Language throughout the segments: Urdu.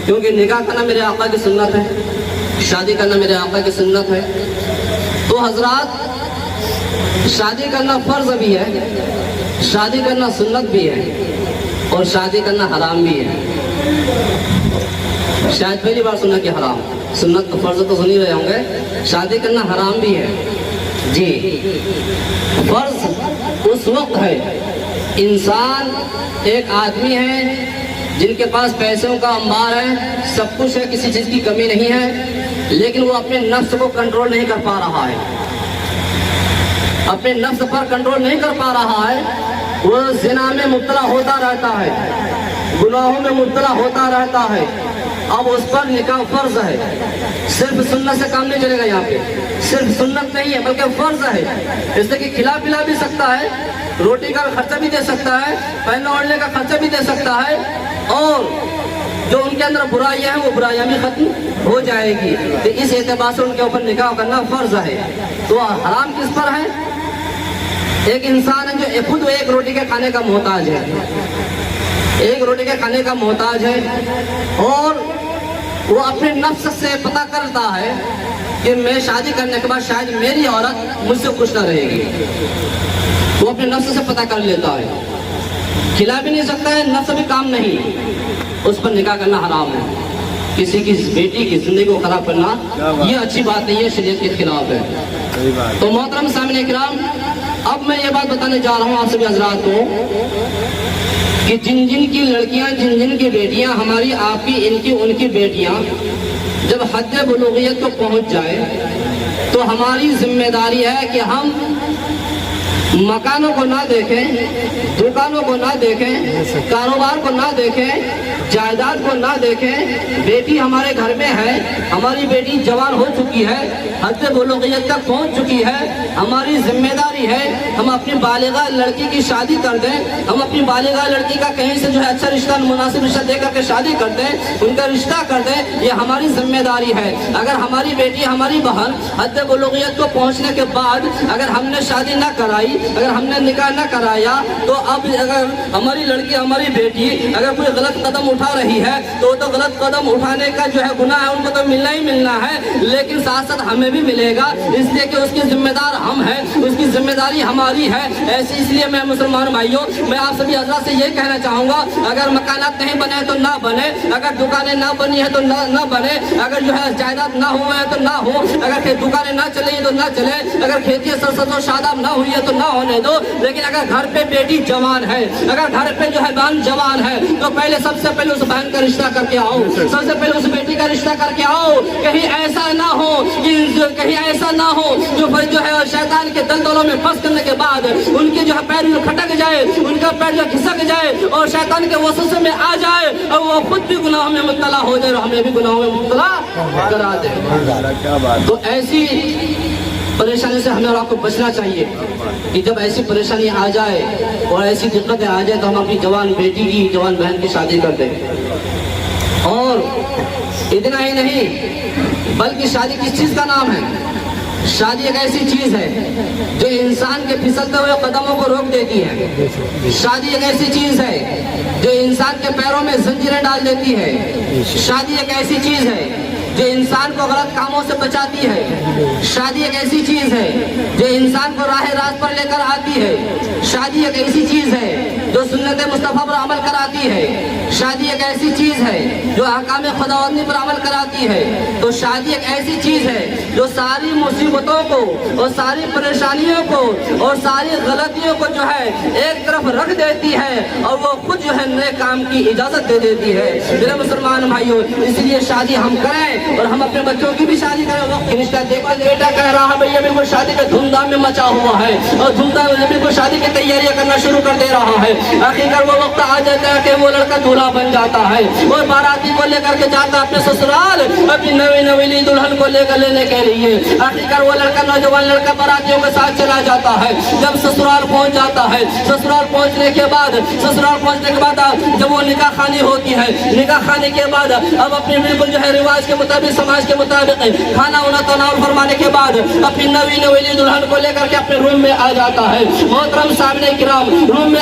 کیونکہ نکاح کرنا میرے آقا کی سنت ہے, شادی کرنا میرے آقا کی سنت ہے. تو حضرات شادی کرنا فرض بھی ہے, شادی کرنا سنت بھی ہے, اور شادی کرنا حرام بھی ہے. شاید پہلی بار سنا کہ حرام, سنت فرض تو سن ہی رہے ہوں گے, شادی کرنا حرام بھی ہے. جی, فرض اس وقت ہے انسان ایک آدمی ہے جن کے پاس پیسوں کا انبار ہے, سب کچھ ہے, کسی چیز کی کمی نہیں ہے, لیکن وہ اپنے نفس کو کنٹرول نہیں کر پا رہا ہے, اپنے نفس پر کنٹرول نہیں کر پا رہا ہے. وہ زنا میں مبتلا ہوتا رہتا ہے, گناہوں میں مبتلا ہوتا رہتا ہے. اب اس پر نکاح فرض ہے. صرف سنت سے کام نہیں چلے گا, یہاں پہ صرف سنت نہیں ہے بلکہ فرض ہے. اس سے کہ کھلا پلا بھی سکتا ہے, روٹی کا خرچہ بھی دے سکتا ہے, پہننے اوڑھنے کا خرچہ بھی دے سکتا ہے, اور جو ان کے اندر برائیاں ہیں وہ برائیاں بھی ختم ہو جائے گی. تو اس اعتبار سے ان کے اوپر نکاح کرنا فرض ہے. تو حرام کس پر ہے؟ ایک انسان ہے جو خود ایک روٹی کے کھانے کا محتاج ہے, ایک روٹی کے کھانے کا محتاج ہے, اور وہ اپنے نفس سے پتہ کرتا ہے کہ میں شادی کرنے کے بعد شاید میری عورت مجھ سے خوش نہ رہے گی. وہ اپنے نفس سے پتہ کر لیتا ہے, کھلا بھی نہیں سکتا ہے, نفس بھی کام نہیں, اس پر نکاح کرنا حرام ہے. کسی کی بیٹی کی زندگی کو خراب کرنا یہ اچھی بات نہیں ہے, شریعت کے خلاف ہے. تو محترم سامعین کرام, اب میں یہ بات بتانے جا رہا ہوں آپ سبھی حضرات کو کہ جن جن کی لڑکیاں, جن جن کی بیٹیاں, ہماری آپ کی, ان کی, ان کی بیٹیاں جب حد بلوغیت کو پہنچ جائے تو ہماری ذمہ داری ہے کہ ہم مکانوں کو نہ دیکھیں, دکانوں کو نہ دیکھیں, کاروبار کو نہ دیکھیں, جائیداد کو نہ دیکھیں. بیٹی ہمارے گھر میں ہے, ہماری بیٹی جوان ہو چکی ہے, حد بلوغیت تک پہنچ چکی ہے, ہماری ذمہ داری ہے ہم اپنی بالغہ لڑکی کی شادی کر دیں, ہم اپنی بالغہ لڑکی کا کہیں سے جو ہے اچھا رشتہ, مناسب رشتہ دے کر کے شادی کر دیں, ان کا رشتہ کر دیں. یہ ہماری ذمہ داری ہے. اگر ہماری بیٹی, ہماری بہن حد بلوغیت کو پہنچنے کے بعد اگر ہم نے شادی نہ کرائی, اگر ہم نے نکاح نہ کرایا, تو اب اگر ہماری لڑکی, ہماری بیٹی اگر کوئی غلط قدم اٹھا رہی ہے تو وہ تو غلط قدم اٹھانے کا جو ہے گناہ ہے, ان کو تو ملنا ہی ملنا ہے, لیکن ساتھ ساتھ ہمیں بھی ملے گا, اس لیے کہ اس کی ذمہ دار ہم ہیں, اس کی ذمہ داری ہماری ہے. اس لیے میں مسلمان بھائیوں, میں آپ سبھی حضرات سے یہ کہنا چاہوں گا, اگر مکانات نہیں بنے تو نہ بنے, اگر دکانیں نہ بنی ہے تو نہ بنے, اگر جو ہے جائیداد نہ ہوئے ہیں تو نہ ہو, اگر دکانیں نہ چلیں تو نہ چلے, اگر کھیتی سرسبز و شاداب نہ ہوئی ہے تو نہ ہونے دو. لیکن اگر گھر پہ بیٹی جوان ہے, اگر گھر پہ جو ہے بہن جوان ہے, تو پہلے سب سے پہلے اس بہن کا رشتہ کر کے آؤ, سب سے پہلے اس بیٹی کا رشتہ کر کے آؤ. کہیں ایسا نہ ہو, کہیں ایسا نہ ہو جو ہے شیطان کے دلدلوں میں پھنس کرنے کے بعد ان کے جو ہے پیر کھٹک جائے, ان کا پیر جو کھسک جائے اور شیطان کے وسوسے میں آ جائے, اور وہ خود بھی گناہوں میں مبتلا ہو جائے اور ہمیں بھی گناہوں میں مبتلا کرا دے. تو ایسی پریشانی سے ہمیں اور آپ کو بچنا چاہیے کہ جب ایسی پریشانی آ جائے اور ایسی دقتیں آ جائے تو ہم اپنی جوان بیٹی کی, جوان بہن کی شادی کر دیں. اور اتنا ہی نہیں بلکہ شادی کس چیز کا نام ہے؟ شادی ایک ایسی چیز ہے جو انسان کے پھسلتے ہوئے قدموں کو روک دیتی ہے. شادی ایک ایسی چیز ہے جو انسان کے پیروں میں زنجیریں ڈال دیتی ہے. شادی ایک ایسی چیز ہے جو انسان کو غلط کاموں سے بچاتی ہے. شادی ایک ایسی چیز ہے جو انسان کو راہ راست پر لے کر آتی ہے. شادی ایک ایسی چیز ہے جو سنت مصطفیٰ پر عمل کراتی ہے. شادی ایک ایسی چیز ہے جو احکام خداوندی پر عمل کراتی ہے. تو شادی ایک ایسی چیز ہے جو ساری مصیبتوں کو اور ساری پریشانیوں کو اور ساری غلطیوں کو جو ہے ایک طرف رکھ دیتی ہے, اور وہ خود جو ہے نئے کام کی اجازت دے دیتی ہے. میرے مسلمان بھائیوں, اس لیے شادی ہم کریں اور ہم اپنے بچوں کی بھی شادی کریں. وقت رشتہ دیکھو, بیٹا کہہ رہا ہے بھیا میرے کو شادی کا دھوم دھام میں مچا ہوا ہے, اور دھوم دھام میں کو شادی کی تیاریاں کرنا شروع کر دے رہا ہے. آخر وہ وقت آ جاتا ہے کہ وہ لڑکا دولہا بن جاتا ہے, اور باراتی کو لے کر کے جاتا ہے اپنے سسرال اپنی نوی نویلی دلہن کو لے کر لینے کے لیے. آخر وہ لڑکا, نوجوان لڑکا باراتیوں کے ساتھ چلا جاتا ہے. جب سسرال پہنچ جاتا ہے, سسرال پہنچنے کے بعد جب وہ نکاح خوانی ہوتی ہے, نکاح خوانی کے بعد اب اپنے بالکل جو ہے رواج کے مطابق, سماج کے مطابق کھانا وانا تناول فرمانے کے بعد اپنی نوی نویلی دلہن کو لے کر کے اپنے روم میں آ جاتا ہے. محترم سامنے کرام, روم میں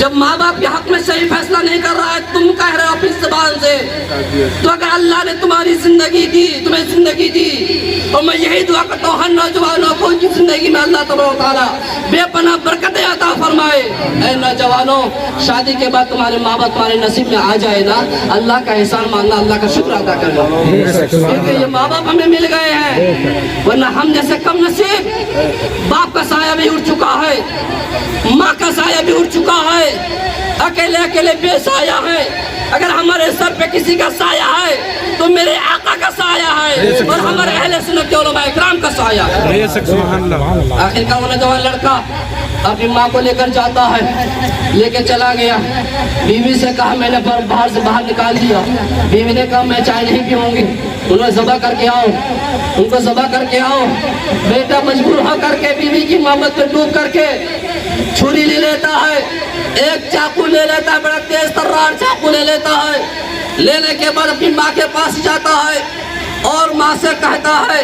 جب ماں باپ کے حق میں صحیح فیصلہ نہیں کر رہا ہے تم کہہ رہے ہو اپنی زبان سے، تو اگر اللہ نے تمہاری زندگی دی، تمہیں زندگی دی، اور میں یہی دعا کرتا ہوں ہر نوجوانوں کو کی زندگی میں اللہ تبارک و تعالیٰ بے پناہ برکتیں عطا فرمائے۔ اے نوجوانوں، شادی کے بعد تمہارے ماں باپ تمہارے نصیب میں آ جائے نا، اللہ کا احسان ماننا، اللہ کا شکر ادا کرنا، کیونکہ یہ ماں باپ ہمیں مل گئے ہیں، ورنہ ہم جیسے کم نصیب، باپ کا سایہ بھی اٹھ چکا ہے، ماں کا سایہ بھی اٹھ چکا ہے، اکیلے اکیلے بے سایہ ہے۔ اگر ہمارے سر پہ کسی کا سایہ ہے تو میرے آقا کا سایہ ہے، اور ہمارے اہل سنت کے علماء اکرام کا سایہ ہے۔ آخر کا وہ نوجوان لڑکا اپنی ماں کو لے کر جاتا ہے، لے کے چلا گیا، بیوی سے کہا میں نے باہر سے باہر نکال دیا، بیوی نے کہا میں چائے نہیں پیوں گی، انہیں ذبح کر کے آؤ، ان کو ذبح کر کے آؤ۔ بیٹا مجبور ہو کر کے بیوی کی محبت میں ڈوب کر کے چھری لے لیتا ہے، ایک چاقو لے لیتا ہے، بڑا تیز ترار چاقو لے لیتا ہے، لینے کے بعد اپنی ماں کے پاس جاتا ہے اور ماں سے کہتا ہے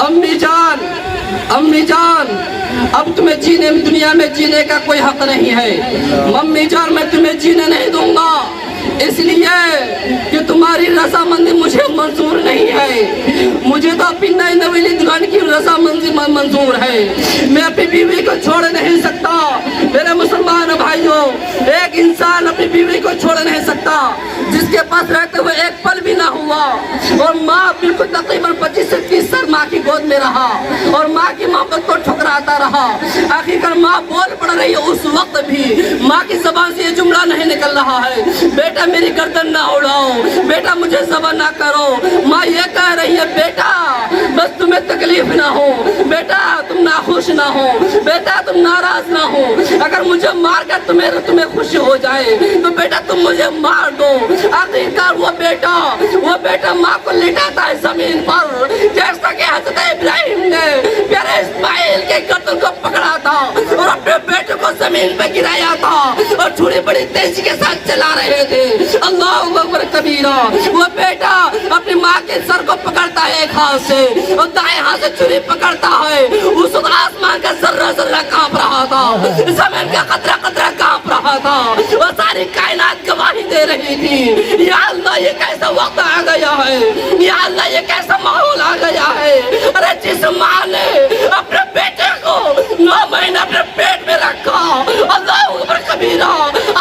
امی جان، امی جان، اب تمہیں دنیا میں جینے کا کوئی حق نہیں ہے، امی جان میں تمہیں جینے نہیں دوں گا، اس لیے کہ تمہاری رضامندی مجھے منظور نہیں ہے، مجھے تو اپنی نئی نویلی دلہن کی رضامندی منظور ہے، میں اپنی بیوی کو چھوڑ نہیں سکتا۔ میرے مسلمان بھائیوں، ایک انسان اپنی بیوی کو چھوڑ نہیں سکتا جس کے پاس رہتے ہوئے ایک پل بھی نہ ہوا، اور ماں بالکل تقریباً 25 سے 30 سال ماں کی گود میں رہا اور ماں کی محبت کو ٹھکراتا رہا۔ آخر ماں بول پڑ رہی ہے، اس وقت بھی ماں کی زبان سے یہ جملہ نہیں نکل رہا ہے بیٹا میری گردن نہ اڑاؤ، بیٹا مجھے ذبح نہ کرو۔ ماں یہ کہہ رہی ہے بیٹا بس تمہیں تکلیف نہ ہو، بیٹا تم ناخوش نہ ہو، بیٹا تم ناراض نہ ہو، اگر مجھے مار کر تمہیں خوشی ہو جائے تو بیٹا تم مجھے مار دو۔ آخرکار وہ بیٹا ماں کو لٹاتا ہے زمین پر، جیسا کہ حضرت ابراہیم نے پیارے اسماعیل کے گردن کو پکڑا تھا اور اپنے بیٹے کو زمین پہ گرایا تھا، اور چھری بڑی تیزی کے ساتھ چلا رہے تھے۔ اللہ اکبر کبیرہ، وہ بیٹا اپنی ماں کے سر کو پکڑتا ہے ایک ہاتھ سے اور دائیں ہاتھ سے چھری پکڑتا ہے، اس وقت آسمان کا ذرہ ذرہ کانپ رہا تھا، زمین کا قطرہ قطرہ کانپ رہا تھا، وہ ساری کائنات گواہی دے رہی تھی یا اللہ یہ کیسا وقت آ گیا ہے، یا اللہ یہ کیسا ماحول آ گیا ہے۔ ارے جس ماں نے اپنے بیٹے کو 9 مہینے اپنے پیٹ میں رکھا، اللہ اکبر کبیرہ،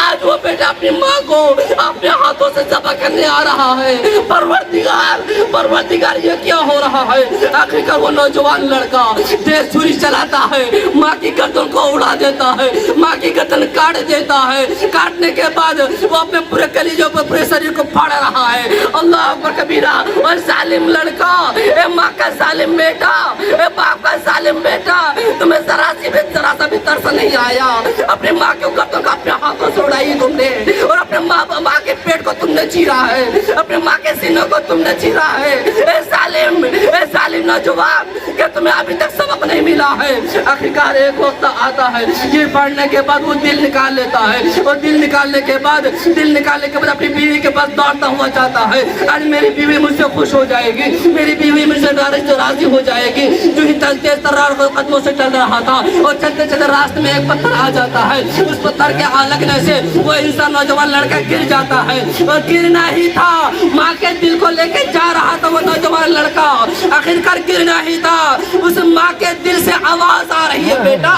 آج وہ بیٹا اپنی ماں کو اپنے ہاتھوں سے ذبح کرنے آ رہا ہے۔ پروردگار یہ کیا ہو رہا ہے؟ آخرکار وہ نوجوان لڑکا تیز چھری چلاتا ہے، ماں کی گردن کو اڑا دیتا ہے، ماں کی گردن کاٹ دیتا ہے، کاٹنے کے بعد وہ اپنے پورے کلیجوں پر پورے شریر کو پھاڑ رہا ہے۔ اللہ اکبر کبیرہ، وہ ظالم لڑکا، اے ماں کا ظالم بیٹا، اے باپ کا ظالم بیٹا، تمہیں ذرا سا بھی ترس نہیں آیا؟ اپنے ماں کے گردن کو اپنے ہاتھوں سے اڑائی تم نے، اور اپنے ماں کے پیٹ کو تم نے چیرا ہے، اپنے ماں کے سینوں کو تم نے چیرا ہے۔ اے ظالم نوجوان، کہ تمہیں ابھی تک سبق نہیں ملا ہے۔ آخرکار ایک وقت آتا ہے یہ پڑھنے کے بعد وہ دل نکال لیتا ہے، اور دل نکالنے کے بعد اپنی بیوی کے پاس دوڑتا ہوا جاتا ہے، آج میری بیوی مجھ سے خوش ہو جائے گی، میری بیوی مجھ سے راضی ہو جائے گی۔ جو ہی تیز ترار قدموں سے چل رہا تھا اور چلتے چلتے راستے میں ایک پتھر آ جاتا ہے، اس پتھر کے آ لگنے سے وہ انسان نوجوان لڑکا گر جاتا ہے، اور گرنا ہی تھا، ماں کے دل کو لے کے جا رہا تھا وہ نوجوان لڑکا، آخرکار گرنا ہی تھا، اس ماں کے دل سے آواز آ رہی ہے بیٹا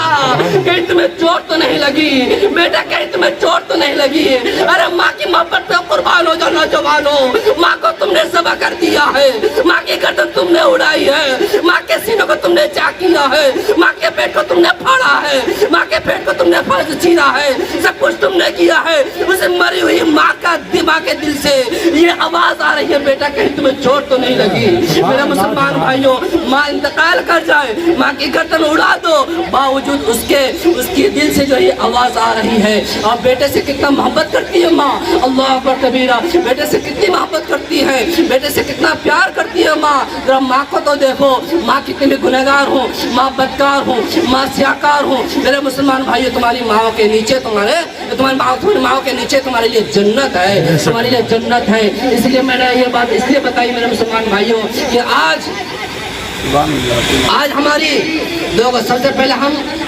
کہیں تمہیں چوٹ تو نہیں لگی، بیٹا کہیں تمہیں چوٹ تو نہیں لگی؟ ارے ماں کی محبت پہ قربان ہو جاؤ نوجوانوں، ماں کو تم نے ذبح کر دیا ہے، ماں کی گردن تم نے اڑائی ہے، ماں کے سینوں کو تم نے چاکیا ہے، ماں کے پیٹ کو تم نے پھاڑا ہے، ماں کے پیٹ کو تم نے چیرا ہے، سب کچھ تم نے کیا ہے۔ اسے مری ہوئی ماں کا دماغ کے دل سے یہ آواز آ رہی ہے بیٹا کہیں تمہیں چوٹ تو نہیں لگی؟ میرے مسلمان بھائیوں، ماں انتقال کر جائے، ماں کی گردن اڑا دو، باوجود اس کے دل سے جو یہ آواز آ رہی ہے، اور بیٹے سے کتنا محبت کرتی ہے ماں، اللہ اکبر کبیرہ، بیٹے سے کتنی محبت کرتی ہے، بیٹے سے کتنا پیار کرتی ہے ماں۔ ذرا ماں کو تو دیکھو، ماں کتنی بھی گنہگار ہو، ماں بدکار ہو، ماں سیاکار ہو، میرے مسلمان بھائیو تمہاری ماں کے نیچے تمہاری ماں کے نیچے تمہارے لیے جنت ہے، تمہارے لیے جنت ہے۔ اس لیے میں نے یہ بات اس لیے بتائی میرے مسلمان بھائیوں کہ آج ہماری سب سے پہلے ہم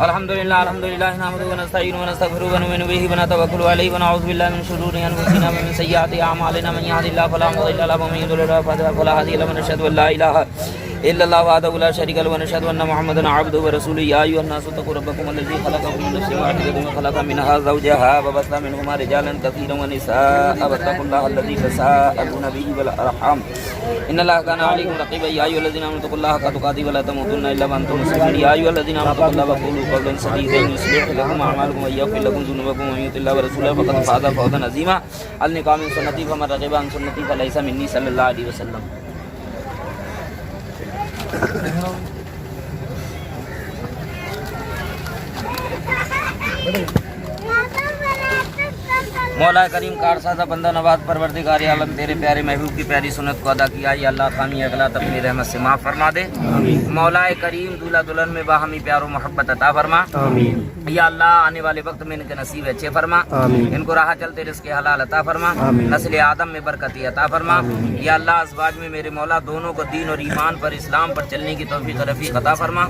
الحمدللہ نحمدہ ونستعینہ ونستغفرہ ونؤمن بہ ونتوکل علیہ ونعوذ باللہ من شرور انفسنا ومن سیئات اعمالنا من یهد اللہ فلا مضل له ومن یضلل فلا هادی له ونشهد ان لا الہ الا اللہ وحدہ لا شریک له ونشهد ان محمدا عبدہ ورسولہ یا ایھا الناس اتقوا ربکم الذی خلقکم من نفس واحدۃ وخلق منها زوجها وبث منهما رجالا كثيرا ونساء واتقوا الله الذی تساءلون به والارحام ان اللہ کان علیکم رقیبا یا ایھا الذین آمنوا اتقوا اللہ حق تقاته ولا تموتن الا وانتم مسلمون یا ایھا الذین آمنوا اتقوا اللہ وقولوا قولا سدیدا یصلح لكم اعمالکم ویغفر لكم ذنوبکم ومن یطع الله ورسوله فقد فاز فوزا عظیما النکاح من سنتی فمن رغب عن سنتی فلیس منی صلی اللہ علیہ وسلم. مولا کریم کارسازہ بندہ نواز پروردگار عالم تیرے پیارے محبوب کی پیاری سنت کو ادا کیا یا اللہ خامی اغلاط اپنی رحمت سے معاف فرما دے. مولا کریم دولہا دلہن میں باہمی پیار و محبت عطا فرما. یا اللہ آنے والے وقت میں ان کے نصیب اچھے فرما. ان کو راہ چلتے رزق حلال عطا فرما. نسل آدم میں برکتی عطا فرما. یا اللہ ازواج میں میرے مولا دونوں کو دین اور ایمان پر اسلام پر چلنے کی توفیق رفیق عطا فرما.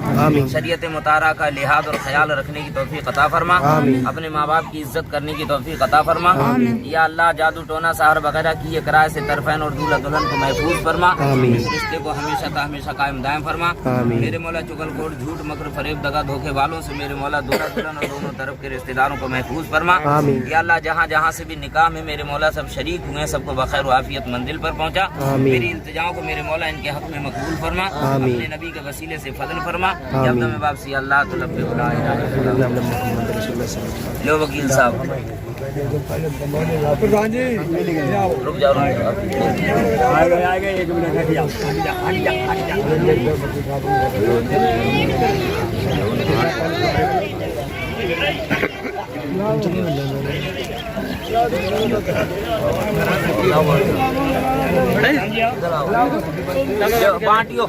شریعت مطالعہ کا لحاظ اور خیال رکھنے کی توفیق عطا فرما. اپنے ماں باپ کی عزت کرنے کی توفیق عطا فرما. یا اللہ جادو ٹونا سحر وغیرہ کی کرائے سے طرفین اور دولہا دلہن کو محفوظ فرما. اس رشتے کو ہمیشہ تا ہمیشہ قائم دائم فرما. میرے مولا چغل کھوٹ جھوٹ مکر فریب دغا دھوکے والوں سے میرے مولا دولہا دلہن اور دونوں طرف کے رشتے داروں کو محفوظ فرما. یا اللہ جہاں جہاں سے بھی نکاح میں میرے مولا سب شریک ہوئے سب کو بخیر و عافیت منزل پر پہنچا. میری التجاؤں کو میرے مولا ان کے حق میں مقبول فرما. اپنے نبی کے وسیلے سے فضل فرما. جب میں باپ سی اللہ تو لب لا الہ الا اللہ. لو وکیل صاحب رک جاؤ ایک منٹ بانٹیو